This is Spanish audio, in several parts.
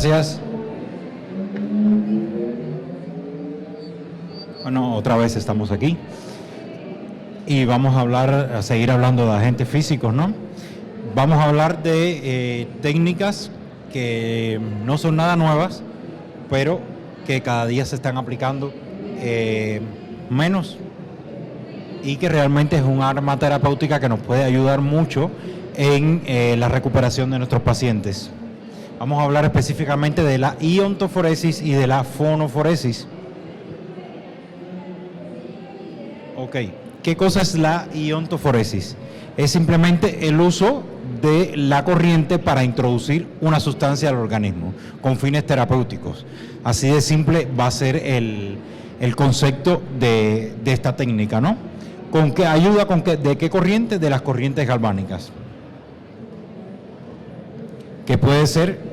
Gracias. Bueno, otra vez estamos aquí y vamos a seguir hablando de agentes físicos, ¿no? Vamos a hablar de técnicas que no son nada nuevas, pero que cada día se están aplicando menos y que realmente es un arma terapéutica que nos puede ayudar mucho en la recuperación de nuestros pacientes. Vamos a hablar específicamente de la iontoforesis y de la fonoforesis. Ok, ¿qué cosa es la iontoforesis? Es simplemente el uso de la corriente para introducir una sustancia al organismo con fines terapéuticos. Así de simple va a ser el concepto de esta técnica, ¿no? ¿Con qué ayuda? ¿De qué corriente? De las corrientes galvánicas. Que puede ser,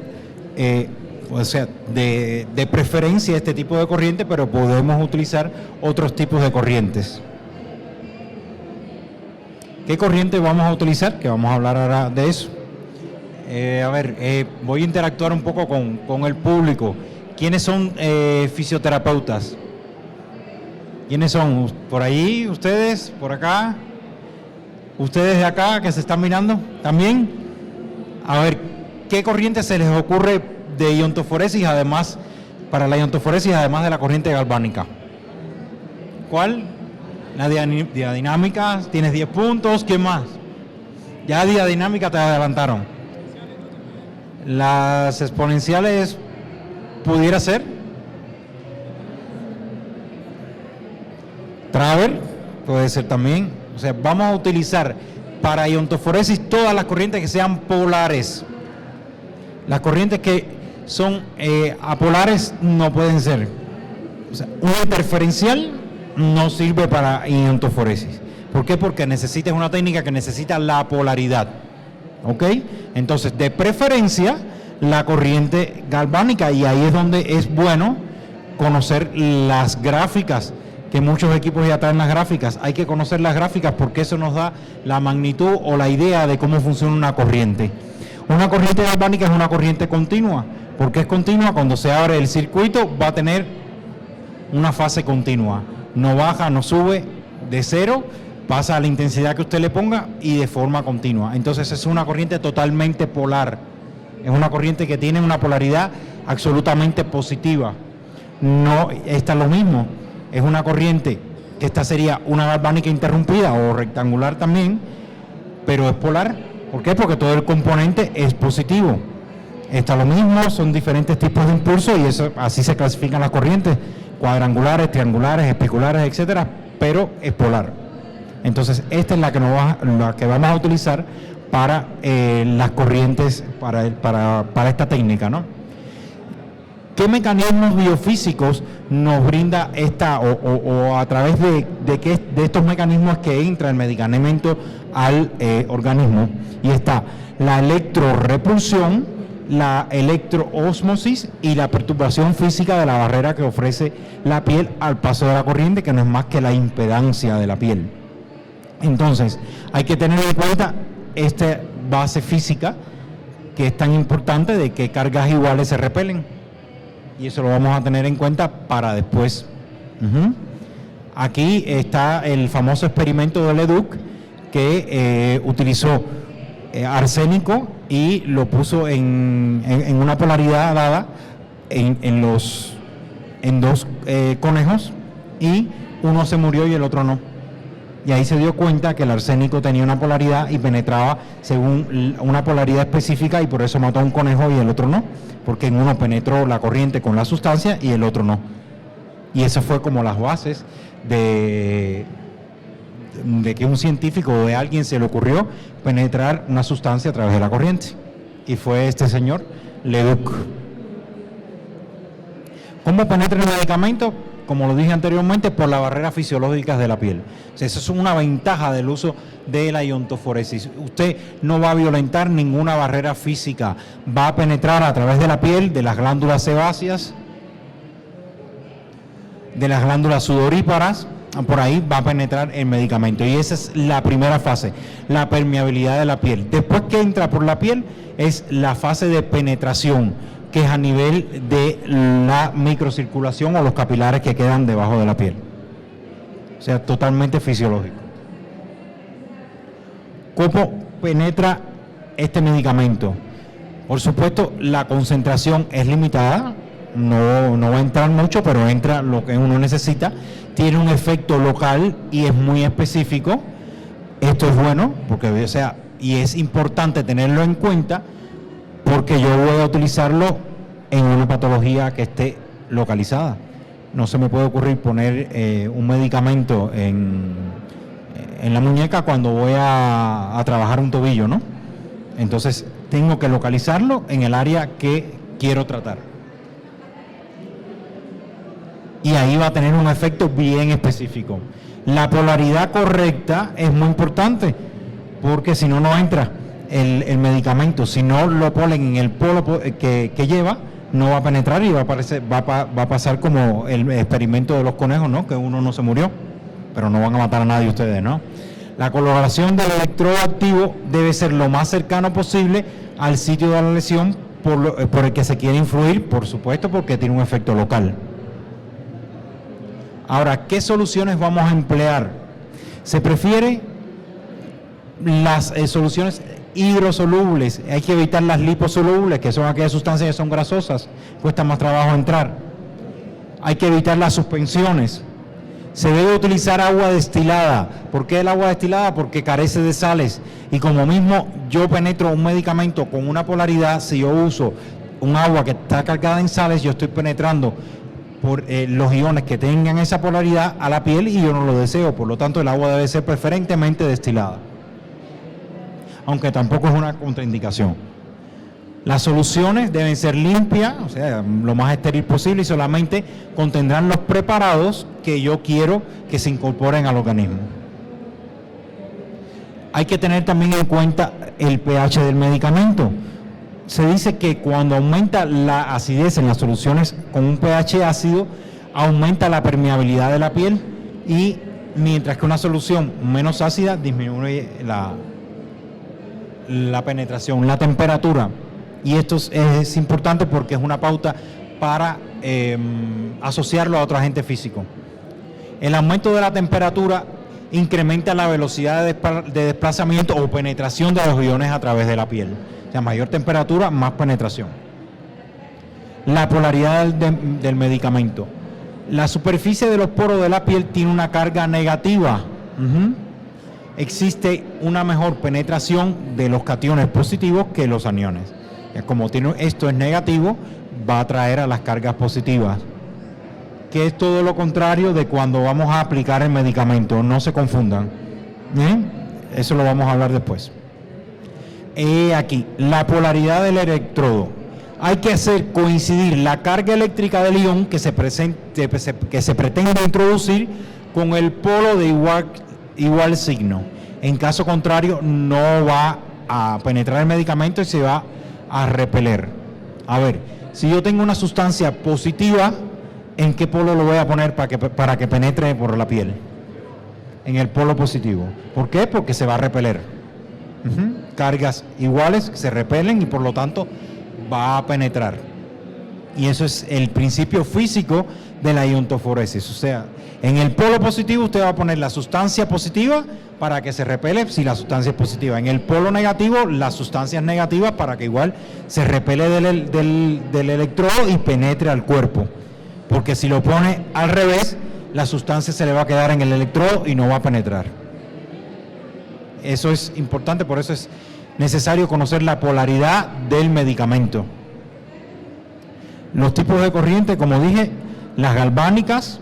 o sea, de preferencia este tipo de corriente, pero podemos utilizar otros tipos de corrientes. ¿Qué corriente vamos a utilizar? Que vamos a hablar ahora de eso. Voy a interactuar un poco con el público. ¿Quiénes son fisioterapeutas? ¿Quiénes son? ¿Por ahí? ¿Ustedes? ¿Por acá? ¿Ustedes de acá que se están mirando? ¿También? A ver, ¿qué corriente se les ocurre de iontoforesis, además, para la iontoforesis, además de la corriente galvánica? ¿Cuál? La diadinámica, tienes 10 puntos, ¿qué más? Ya diadinámica te adelantaron. Las exponenciales, ¿pudiera ser? Traver, puede ser también. O sea, vamos a utilizar para iontoforesis todas las corrientes que sean polares. Las corrientes que son apolares no pueden ser. O sea, una interferencial no sirve para iontoforesis. ¿Por qué? Porque necesitas una técnica que necesita la polaridad. ¿Ok? Entonces, de preferencia, la corriente galvánica, y ahí es donde es bueno conocer las gráficas, que muchos equipos ya traen las gráficas. Hay que conocer las gráficas porque eso nos da la magnitud o la idea de cómo funciona una corriente. Una corriente galvánica es una corriente continua. ¿Por qué es continua? Cuando se abre el circuito va a tener una fase continua. No baja, no sube, de cero, pasa a la intensidad que usted le ponga y de forma continua. Entonces es una corriente totalmente polar. Es una corriente que tiene una polaridad absolutamente positiva. No, esta es lo mismo. Es una corriente que esta sería una galvánica interrumpida o rectangular también, pero es polar. ¿Por qué? Porque todo el componente es positivo. Esta es lo mismo, son diferentes tipos de impulso y eso, así se clasifican las corrientes, cuadrangulares, triangulares, espiculares, etcétera, pero es polar. Entonces, esta es la que vamos a utilizar para las corrientes, para esta técnica, ¿no? ¿Qué mecanismos biofísicos nos brinda esta, o a través de estos mecanismos que entra el medicamento al organismo? Y está la electrorepulsión, la electroosmosis y la perturbación física de la barrera que ofrece la piel al paso de la corriente, que no es más que la impedancia de la piel. Entonces, hay que tener en cuenta esta base física que es tan importante, de que cargas iguales se repelen. Y eso lo vamos a tener en cuenta para después. Aquí está el famoso experimento de Leduc, que utilizó arsénico y lo puso en una polaridad dada en dos conejos, y uno se murió y el otro no. Y ahí se dio cuenta que el arsénico tenía una polaridad y penetraba según una polaridad específica, y por eso mató a un conejo y el otro no, porque en uno penetró la corriente con la sustancia y el otro no. Y eso fue como las bases de que un científico o de alguien se le ocurrió penetrar una sustancia a través de la corriente. Y fue este señor, Leduc. ¿Cómo penetra el medicamento? Como lo dije anteriormente, por las barreras fisiológicas de la piel. O sea, eso es una ventaja del uso de la iontoforesis. Usted no va a violentar ninguna barrera física, va a penetrar a través de la piel, de las glándulas sebáceas, de las glándulas sudoríparas, por ahí va a penetrar el medicamento. Y esa es la primera fase, la permeabilidad de la piel. Después que entra por la piel es la fase de penetración. que es a nivel de la microcirculación o los capilares que quedan debajo de la piel. O sea, totalmente fisiológico. ¿Cómo penetra este medicamento? Por supuesto, la concentración es limitada, no va a entrar mucho, pero entra lo que uno necesita. Tiene un efecto local y es muy específico. Esto es bueno, porque, o sea, y es importante tenerlo en cuenta, porque yo voy a utilizarlo en una patología que esté localizada. No se me puede ocurrir poner un medicamento en la muñeca cuando voy a trabajar un tobillo, ¿no? Entonces, tengo que localizarlo en el área que quiero tratar. Y ahí va a tener un efecto bien específico. La polaridad correcta es muy importante, porque si no, no entra el medicamento. Si no lo ponen en el polo que lleva, no va a penetrar y va a pasar como el experimento de los conejos, ¿no? Que uno no se murió, pero no van a matar a nadie ustedes, ¿no? La coloración del electrodo activo debe ser lo más cercano posible al sitio de la lesión por el que se quiere influir, por supuesto, porque tiene un efecto local. Ahora, ¿qué soluciones vamos a emplear? Se prefiere las soluciones hidrosolubles. Hay que evitar las liposolubles, que son aquellas sustancias que son grasosas, cuesta más trabajo entrar. Hay que evitar las suspensiones. Se debe utilizar agua destilada. ¿Por qué el agua destilada? Porque carece de sales. Y como mismo yo penetro un medicamento con una polaridad, si yo uso un agua que está cargada en sales, yo estoy penetrando por los iones que tengan esa polaridad a la piel y yo no lo deseo. Por lo tanto, el agua debe ser preferentemente destilada, aunque tampoco es una contraindicación. Las soluciones deben ser limpias, o sea, lo más estéril posible, y solamente contendrán los preparados que yo quiero que se incorporen al organismo. Hay que tener también en cuenta el pH del medicamento. Se dice que cuando aumenta la acidez en las soluciones con un pH ácido, aumenta la permeabilidad de la piel, y mientras que una solución menos ácida disminuye la penetración, la temperatura. Y esto es importante porque es una pauta para asociarlo a otro agente físico. El aumento de la temperatura incrementa la velocidad de desplazamiento o penetración de los iones a través de la piel. O sea, mayor temperatura, más penetración. La polaridad del medicamento. La superficie de los poros de la piel tiene una carga negativa. Existe una mejor penetración de los cationes positivos que los aniones. Como esto es negativo, va a atraer a las cargas positivas, que es todo lo contrario de cuando vamos a aplicar el medicamento. No se confundan. Eso lo vamos a hablar después. Aquí, la polaridad del electrodo. Hay que hacer coincidir la carga eléctrica del ion que se pretende introducir con el polo de igual signo. En caso contrario, no va a penetrar el medicamento y se va a repeler. A ver, si yo tengo una sustancia positiva, ¿en qué polo lo voy a poner para que penetre por la piel? En el polo positivo. ¿Por qué? Porque se va a repeler. Cargas iguales se repelen y por lo tanto va a penetrar. Y eso es el principio físico de la iontoforesis. O sea, en el polo positivo usted va a poner la sustancia positiva para que se repele si la sustancia es positiva. En el polo negativo, las sustancias negativas para que igual se repele del electrodo y penetre al cuerpo. Porque si lo pone al revés, la sustancia se le va a quedar en el electrodo y no va a penetrar. Eso es importante, por eso es necesario conocer la polaridad del medicamento. Los tipos de corriente, como dije, las galvánicas,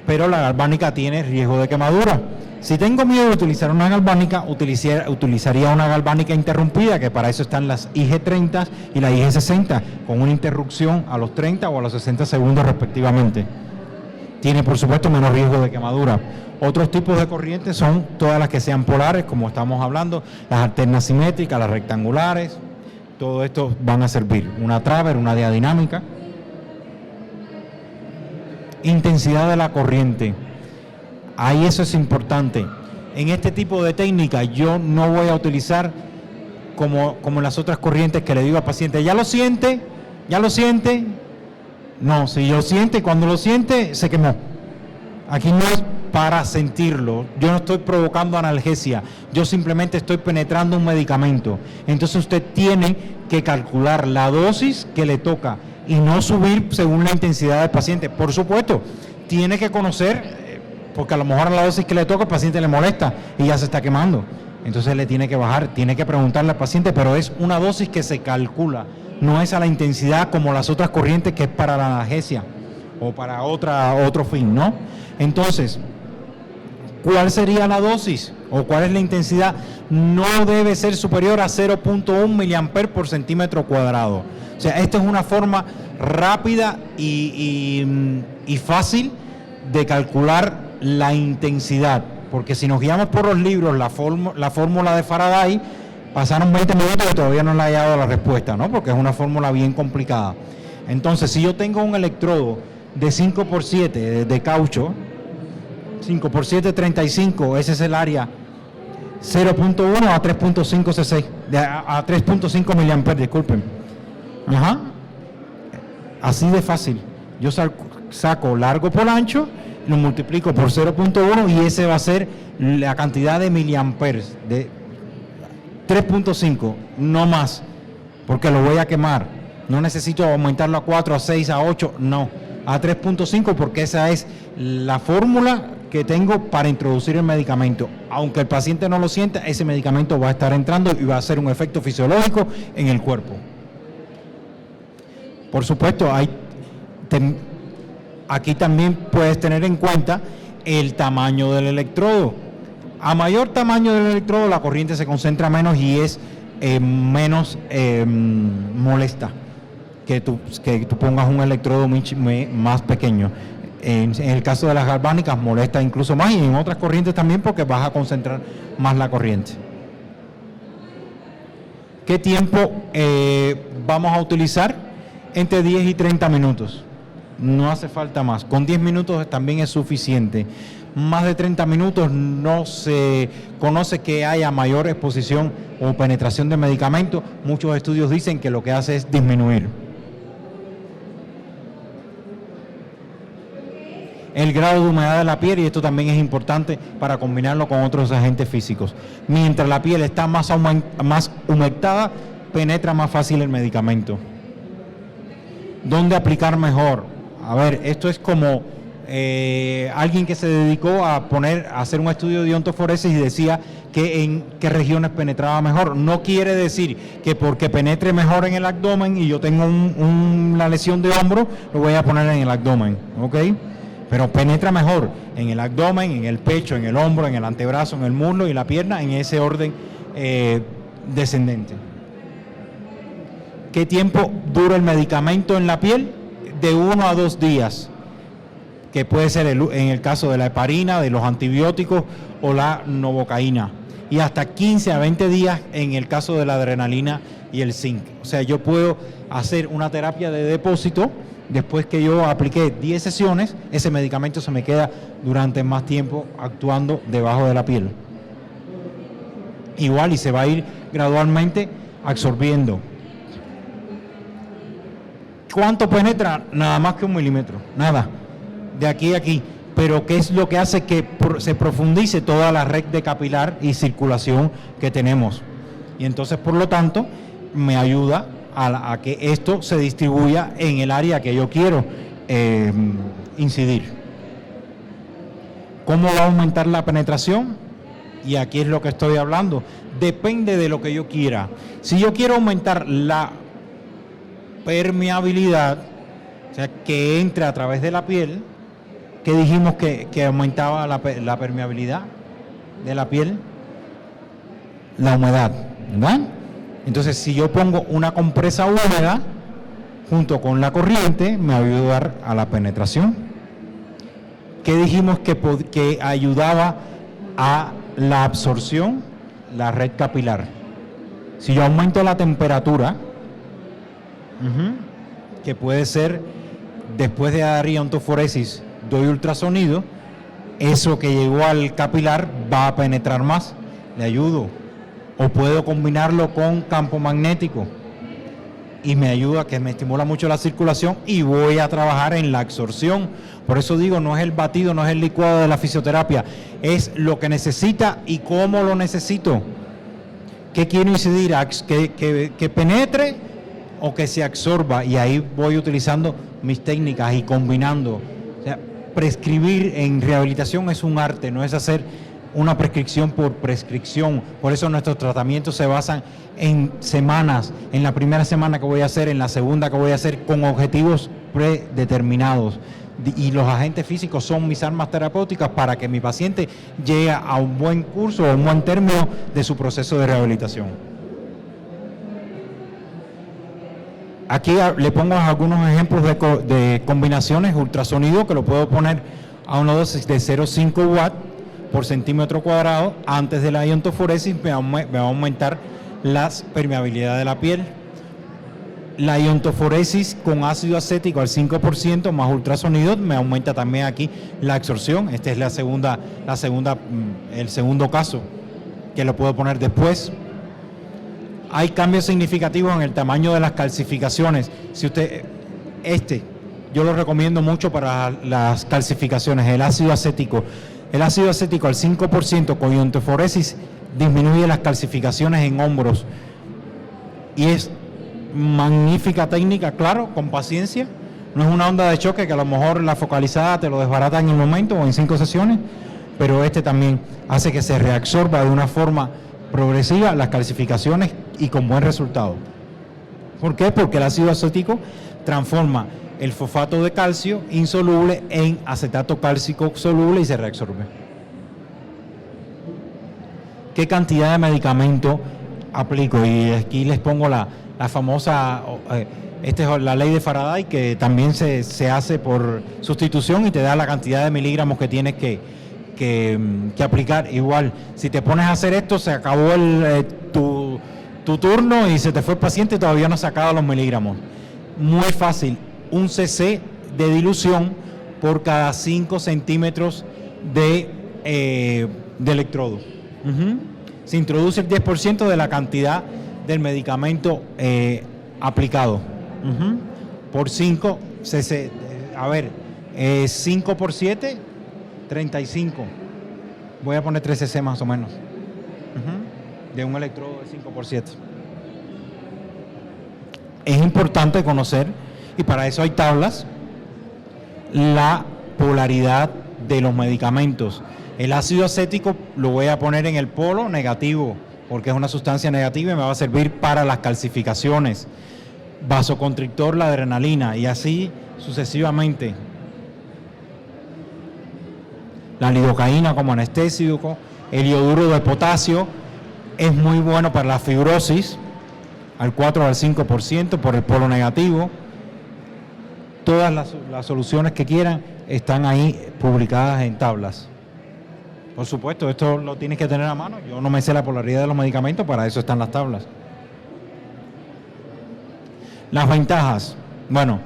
pero la galvánica tiene riesgo de quemadura. Si tengo miedo de utilizar una galvánica, utilizaría una galvánica interrumpida, que para eso están las IG30 y la IG60, con una interrupción a los 30 o a los 60 segundos respectivamente. Tiene, por supuesto, menos riesgo de quemadura. Otros tipos de corrientes son todas las que sean polares, como estamos hablando, las alternas simétricas, las rectangulares. Todo esto van a servir. Una Traver, una diadinámica. Intensidad de la corriente. Ahí eso es importante. En este tipo de técnica yo no voy a utilizar como en las otras corrientes que le digo al paciente, ya lo siente, ¿Ya lo siente? No, si lo siente, cuando lo siente, se quemó. Aquí no es para sentirlo. Yo no estoy provocando analgesia. Yo simplemente estoy penetrando un medicamento. Entonces usted tiene que calcular la dosis que le toca y no subir según la intensidad del paciente. Por supuesto, tiene que conocer, porque a lo mejor a la dosis que le toca el paciente le molesta y ya se está quemando. Entonces le tiene que bajar, tiene que preguntarle al paciente, pero es una dosis que se calcula. No es a la intensidad como las otras corrientes que es para la analgesia o para otro fin, ¿no? Entonces, ¿cuál sería la dosis o cuál es la intensidad? No debe ser superior a 0.1 miliamperes por centímetro cuadrado. O sea, esta es una forma rápida y fácil de calcular la intensidad, porque si nos guiamos por los libros, la fórmula de Faraday, pasaron 20 minutos y todavía no le ha llegado la respuesta, ¿no? Porque es una fórmula bien complicada. Entonces, si yo tengo un electrodo de 5x7 de caucho, 5x7, 35, ese es el área 0.1 a 3.5 cc, a 3.5 miliamperes, disculpen. Ajá. Así de fácil. Yo saco largo por ancho, lo multiplico por 0.1 y ese va a ser la cantidad de miliamperes, de 3.5, no más, porque lo voy a quemar. No necesito aumentarlo a 4, a 6, a 8, no, a 3.5 porque esa es la fórmula que tengo para introducir el medicamento. Aunque el paciente no lo sienta, ese medicamento va a estar entrando y va a hacer un efecto fisiológico en el cuerpo. Por supuesto, aquí también puedes tener en cuenta el tamaño del electrodo. A mayor tamaño del electrodo, la corriente se concentra menos y es menos molesta que tú pongas un electrodo más pequeño. En el caso de las galvánicas molesta incluso más y en otras corrientes también porque vas a concentrar más la corriente. ¿Qué tiempo vamos a utilizar? Entre 10 y 30 minutos. No hace falta más. Con 10 minutos también es suficiente. Más de 30 minutos no se conoce que haya mayor exposición o penetración de medicamentos. Muchos estudios dicen que lo que hace es disminuir. El grado de humedad de la piel, y esto también es importante para combinarlo con otros agentes físicos. Mientras la piel está más humectada, penetra más fácil el medicamento. ¿Dónde aplicar mejor? A ver, esto es como alguien que se dedicó a hacer un estudio de iontoforesis y decía que en qué regiones penetraba mejor. No quiere decir que porque penetre mejor en el abdomen y yo tengo una lesión de hombro, lo voy a poner en el abdomen, ¿ok? Pero penetra mejor en el abdomen, en el pecho, en el hombro, en el antebrazo, en el muslo y la pierna, en ese orden descendente. ¿Qué tiempo dura el medicamento en la piel? De 1 a 2 días, que puede ser en el caso de la heparina, de los antibióticos o la novocaína, y hasta 15 a 20 días en el caso de la adrenalina y el zinc. O sea, yo puedo hacer una terapia de depósito, después que yo apliqué 10 sesiones, ese medicamento se me queda durante más tiempo actuando debajo de la piel. Igual, y se va a ir gradualmente absorbiendo. ¿Cuánto penetra? Nada más que 1 milímetro, nada, de aquí a aquí. Pero ¿qué es lo que hace que se profundice toda la red de capilar y circulación que tenemos? Y entonces, por lo tanto, me ayuda a que esto se distribuya en el área que yo quiero incidir. ¿Cómo va a aumentar la penetración? Y aquí es lo que estoy hablando. Depende de lo que yo quiera. Si yo quiero aumentar la permeabilidad, o sea, que entre a través de la piel, ¿qué dijimos que aumentaba la permeabilidad de la piel? La humedad, ¿verdad? Entonces, si yo pongo una compresa húmeda junto con la corriente, me va a ayudar a la penetración. ¿Qué dijimos que ayudaba a la absorción? La red capilar. Si yo aumento la temperatura, que puede ser después de dar iontoforesis, doy ultrasonido, eso que llegó al capilar va a penetrar más, le ayudo. O puedo combinarlo con campo magnético. y me ayuda, que me estimula mucho la circulación, y voy a trabajar en la absorción. Por eso digo, no es el batido, no es el licuado de la fisioterapia, es lo que necesita y cómo lo necesito. ¿Qué quiero incidir? Que penetre o que se absorba, y ahí voy utilizando mis técnicas y combinando. O sea, prescribir en rehabilitación es un arte, no es hacer una prescripción por prescripción. Por eso nuestros tratamientos se basan en semanas, en la primera semana que voy a hacer, en la segunda que voy a hacer, con objetivos predeterminados. Y los agentes físicos son mis armas terapéuticas para que mi paciente llegue a un buen curso o un buen término de su proceso de rehabilitación. Aquí le pongo algunos ejemplos de combinaciones. Ultrasonido, que lo puedo poner a una dosis de 0,5 watts por centímetro cuadrado. Antes de la iontoforesis me va a aumentar la permeabilidad de la piel. La iontoforesis con ácido acético al 5% más ultrasonido me aumenta también aquí la absorción. Este es el segundo caso, que lo puedo poner después. Hay cambios significativos en el tamaño de las calcificaciones. Yo lo recomiendo mucho para las calcificaciones, el ácido acético. El ácido acético al 5% con iontoforesis disminuye las calcificaciones en hombros. Y es magnífica técnica, claro, con paciencia. No es una onda de choque que a lo mejor la focalizada te lo desbarata en el momento o en 5 sesiones, pero también hace que se reabsorba de una forma progresiva las calcificaciones y con buen resultado. ¿Por qué? Porque el ácido acético transforma el fosfato de calcio insoluble en acetato cálcico soluble y se reabsorbe. ¿Qué cantidad de medicamento aplico? Y aquí les pongo la famosa, esta es la ley de Faraday, que también se hace por sustitución y te da la cantidad de miligramos que tienes que aplicar. Igual, si te pones a hacer esto, se acabó tu turno y se te fue el paciente y todavía no has sacado los miligramos. Muy fácil, 1 cc de dilución por cada 5 centímetros de electrodo. Se introduce el 10% de la cantidad del medicamento aplicado. Por 5 cc, 5 por 7, 35. Voy a poner 3 cc más o menos. De un electrodo de 5 por 7. Es importante conocer, y para eso hay tablas, la polaridad de los medicamentos. El ácido acético lo voy a poner en el polo negativo, porque es una sustancia negativa y me va a servir para las calcificaciones. Vasoconstrictor, la adrenalina, y así sucesivamente. La lidocaína como anestésico, el iodouro de potasio es muy bueno para la fibrosis, al 4 al 5% por el polo negativo. Todas las soluciones que quieran están ahí publicadas en tablas. Por supuesto, esto lo tienes que tener a mano. Yo no me sé la polaridad de los medicamentos, para eso están las tablas. Las ventajas. Bueno,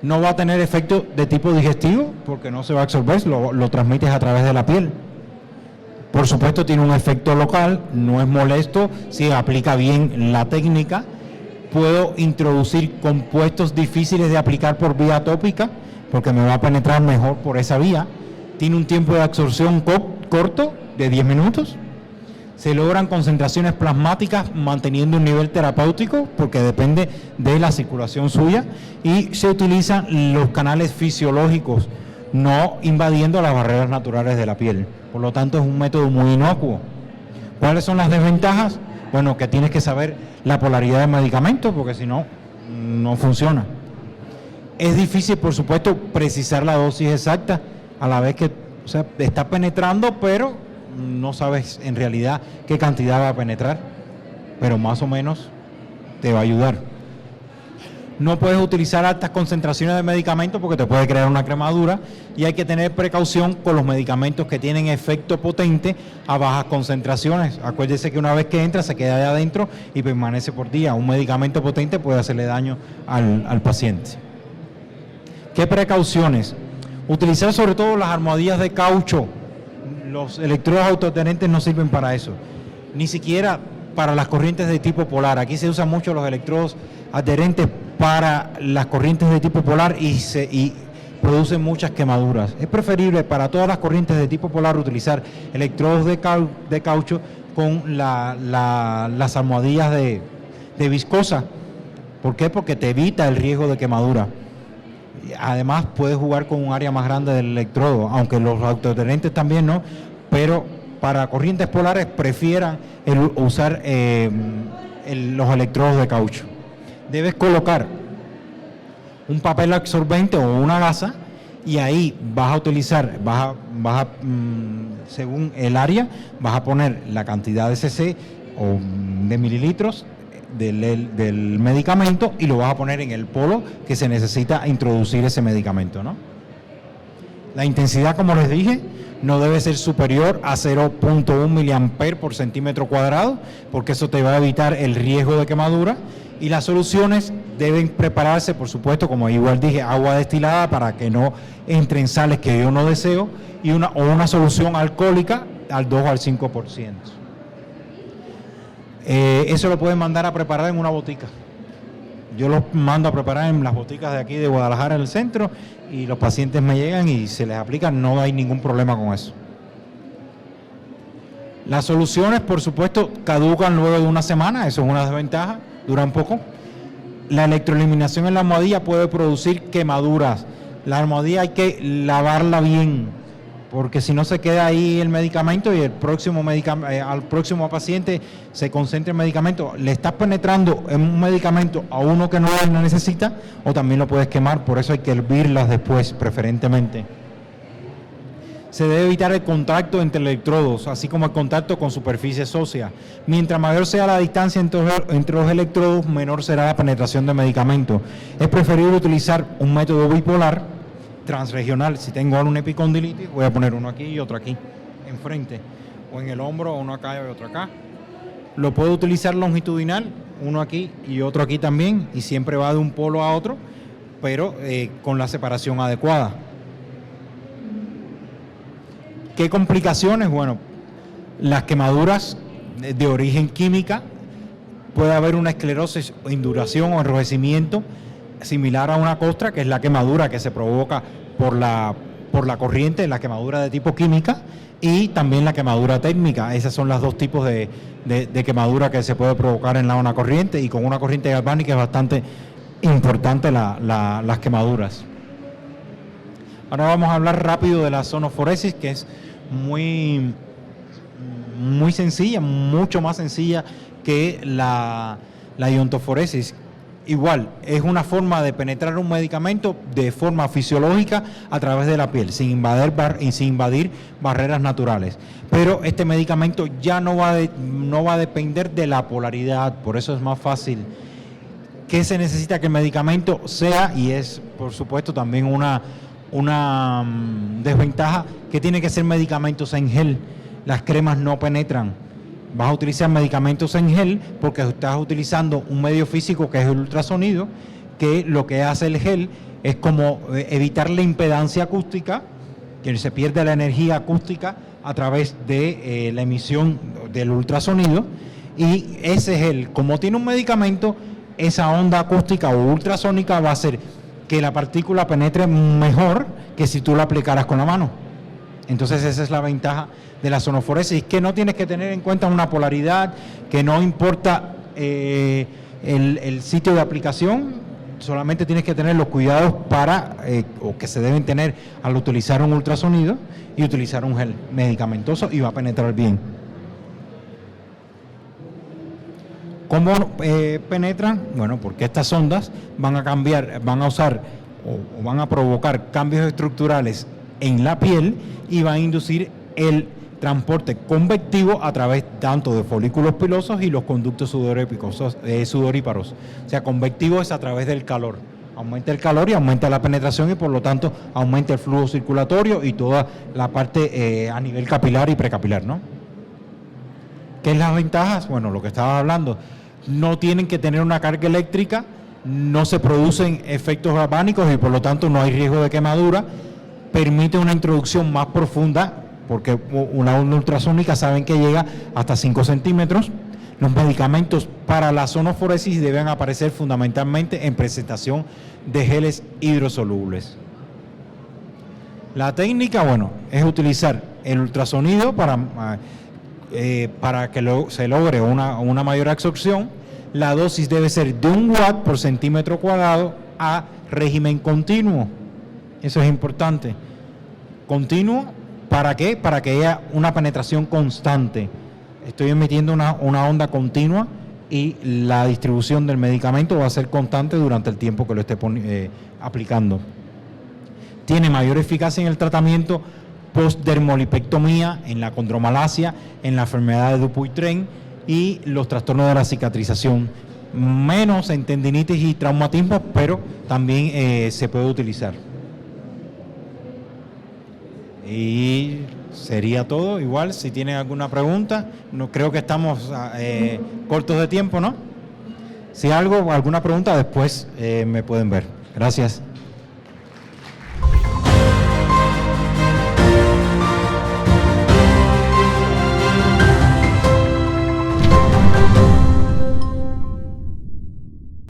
no va a tener efecto de tipo digestivo porque no se va a absorber, lo transmites a través de la piel. Por supuesto, tiene un efecto local, no es molesto si aplica bien la técnica. Puedo introducir compuestos difíciles de aplicar por vía tópica porque me va a penetrar mejor por esa vía. Tiene un tiempo de absorción corto, de 10 minutos. Se logran concentraciones plasmáticas manteniendo un nivel terapéutico porque depende de la circulación suya, y se utilizan los canales fisiológicos, no invadiendo las barreras naturales de la piel. Por lo tanto, es un método muy inocuo. ¿Cuáles son las desventajas? Bueno, que tienes que saber la polaridad del medicamento porque si no, no funciona. Es difícil, por supuesto, precisar la dosis exacta a la vez que está penetrando, pero no sabes en realidad qué cantidad va a penetrar, pero más o menos te va a ayudar. No puedes utilizar altas concentraciones de medicamentos porque te puede crear una cremadura, y hay que tener precaución con los medicamentos que tienen efecto potente a bajas concentraciones. Acuérdese que una vez que entra se queda de adentro y permanece por día. Un medicamento potente puede hacerle daño al paciente. ¿Qué precauciones? Utilizar sobre todo las almohadillas de caucho. Los electrodos autoadherentes no sirven para eso, ni siquiera para las corrientes de tipo polar. Aquí se usan mucho los electrodos adherentes para las corrientes de tipo polar y producen muchas quemaduras. Es preferible para todas las corrientes de tipo polar utilizar electrodos de caucho con las almohadillas de viscosa. ¿Por qué? Porque te evita el riesgo de quemadura. Además, puedes jugar con un área más grande del electrodo, aunque los autoadherentes también no, pero para corrientes polares prefieran usar los electrodos de caucho. Debes colocar un papel absorbente o una gasa y ahí vas a utilizar, según el área, vas a poner la cantidad de cc o de mililitros del medicamento y lo vas a poner en el polo que se necesita introducir ese medicamento, ¿no? La intensidad, como les dije, no debe ser superior a 0.1 miliamper por centímetro cuadrado, porque eso te va a evitar el riesgo de quemadura. Y las soluciones deben prepararse, por supuesto, como igual dije, agua destilada para que no entren sales que yo no deseo, y una solución alcohólica al 2 o al 5%. Eso lo pueden mandar a preparar en una botica. Yo los mando a preparar en las boticas de aquí de Guadalajara, en el centro, y los pacientes me llegan y se les aplica, no hay ningún problema con eso. Las soluciones, por supuesto, caducan luego de una semana, eso es una desventaja, duran poco. La electroeliminación en la almohadilla puede producir quemaduras. La almohadilla hay que lavarla bien, porque si no se queda ahí el medicamento y al próximo paciente se concentra el medicamento, le estás penetrando en un medicamento a uno que no lo necesita, o también lo puedes quemar, por eso hay que hervirlas después, preferentemente. Se debe evitar el contacto entre electrodos, así como el contacto con superficies óseas. Mientras mayor sea la distancia entre los electrodos, menor será la penetración de medicamento. Es preferible utilizar un método bipolar, transregional. Si tengo una epicondilitis, voy a poner uno aquí y otro aquí, enfrente, o en el hombro, uno acá y otro acá. Lo puedo utilizar longitudinal, uno aquí y otro aquí también, y siempre va de un polo a otro, pero con la separación adecuada. ¿Qué complicaciones? Bueno, las quemaduras de origen química, puede haber una esclerosis, induración o enrojecimiento similar a una costra, que es la quemadura que se provoca por la corriente, la quemadura de tipo química, y también la quemadura térmica. Esos son los dos tipos de quemadura que se puede provocar en una corriente, y con una corriente galvánica es bastante importante las quemaduras. Ahora vamos a hablar rápido de la sonoforesis, que es muy sencilla, mucho más sencilla que la iontoforesis. Igual, es una forma de penetrar un medicamento de forma fisiológica a través de la piel, sin invadir barreras naturales. Pero este medicamento ya no va a depender de la polaridad, por eso es más fácil. ¿Qué se necesita? Que el medicamento sea, y es por supuesto también una desventaja, que tiene que ser medicamentos en gel. Las cremas no penetran. Vas a utilizar medicamentos en gel porque estás utilizando un medio físico que es el ultrasonido, que lo que hace el gel es como evitar la impedancia acústica, que se pierde la energía acústica a través de la emisión del ultrasonido, y ese gel, como tiene un medicamento, esa onda acústica o ultrasónica va a hacer que la partícula penetre mejor que si tú la aplicaras con la mano. Entonces esa es la ventaja de la sonoforesis, que no tienes que tener en cuenta una polaridad, que no importa el sitio de aplicación, solamente tienes que tener los cuidados o que se deben tener al utilizar un ultrasonido y utilizar un gel medicamentoso, y va a penetrar bien. ¿Cómo penetran? Bueno, porque estas ondas van a usar o van a provocar cambios estructurales en la piel y van a inducir el transporte convectivo a través tanto de folículos pilosos y los conductos sudoríparos. O sea, convectivo es a través del calor. Aumenta el calor y aumenta la penetración, y por lo tanto aumenta el flujo circulatorio y toda la parte a nivel capilar y precapilar, ¿no? ¿Qué es las ventajas? Bueno, lo que estaba hablando. No tienen que tener una carga eléctrica, no se producen efectos galvánicos y por lo tanto no hay riesgo de quemadura. Permite una introducción más profunda, porque una onda ultrasónica saben que llega hasta 5 centímetros. Los medicamentos para la zonoforesis deben aparecer fundamentalmente en presentación de geles hidrosolubles. La técnica, bueno, es utilizar el ultrasonido para que se logre una mayor absorción. La dosis debe ser de 1 watt por centímetro cuadrado a régimen continuo. Eso es importante. Continuo, ¿para qué? Para que haya una penetración constante. Estoy emitiendo una onda continua y la distribución del medicamento va a ser constante durante el tiempo que lo esté aplicando. Tiene mayor eficacia en el tratamiento post-dermolipectomía, en la condromalacia, en la enfermedad de Dupuytren y los trastornos de la cicatrización. Menos en tendinitis y traumatismos, pero también se puede utilizar. Y sería todo. Igual, si tienen alguna pregunta, no creo que estamos cortos de tiempo, ¿no? Si alguna pregunta, después me pueden ver. Gracias.